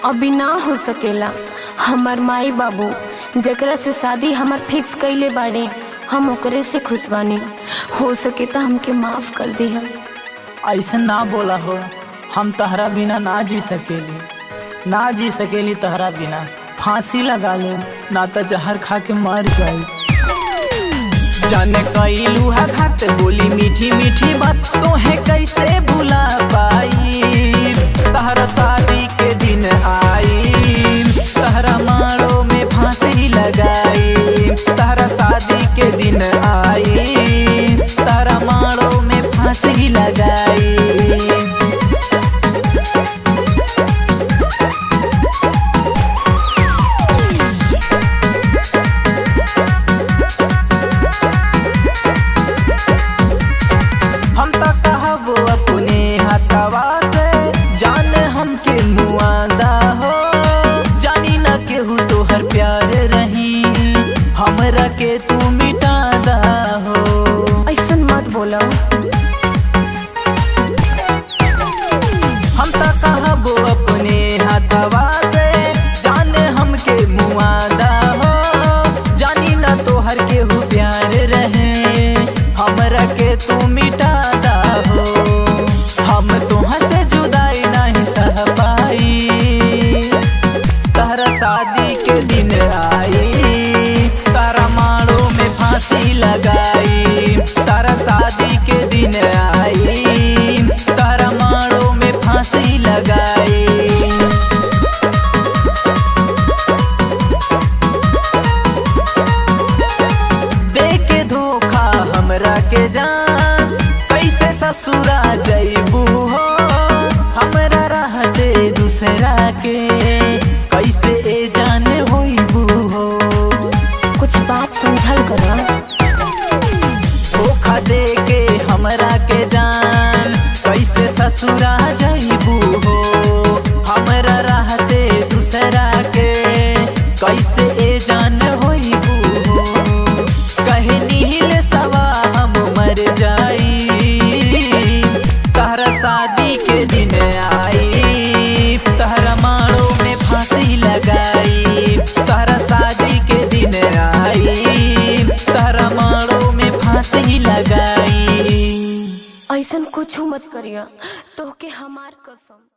अभी ना हो सकेला। हमार माई बाबू जकरा से शादी हमार फिक्स कइले बाड़े, हम ओकरे से खुश बानी। हो सके तो हमके माफ कर दिया। ऐसा ना बोला हो, हम तहरा बिना ना जी सकेली, ना जी सकेली तहरा बिना। फांसी लगा ले ना तो जहर खा के मर जाई। जाने कइलू हा घात, बोली मीठी मीठी बात, तोहे कैसे भुला पाई। तहरा शादी के दिन आई, तहरा मारो में फांसी लगाई। तहरा शादी के दिन आई, तहरा मारो में फांसी लगाई। हम तो कहबो अपने हथवा से, जान हमके मुआदा हो। जानी न केहू तोहर प्यार रही, हमरा के तू मिटादा हो। ऐसन मत बोलो। हम तो कहबो अपने हथवा से, जान हमके मुआदा हो। जानी न तोहर केहू प्यार रहे, हमरा के तू मिटादा हो। हम तोहाँ से जुदाई नहीं सह पाई। तहरा शादी के दिन आई, तारा मारो में फांसी लगाई। तारा शादी के दिन आई, तारा मारो में फांसी लगाई। देके धोखा हमरा के जान, कैसे ससुरा जैबू हो। हमरा रहते दूसरा के, कैसे ए जान होइबू हो। कुछ बात समझल करो। धोखा दे के हमरा के जान, कैसे ससुरा जैबू हो। हमरा रहते दूसरा के, कैसे ए जान होइबू हो। कहे नील सवा हम मर जाई, तहरा शादी के दिन आई। तहरा मारो में फांसी लगाई। तहरा शादी के दिन आई, तहरा मारो में फांसी लगाई। ऐसन कुछ मत करिया, तोहके हमार कसम।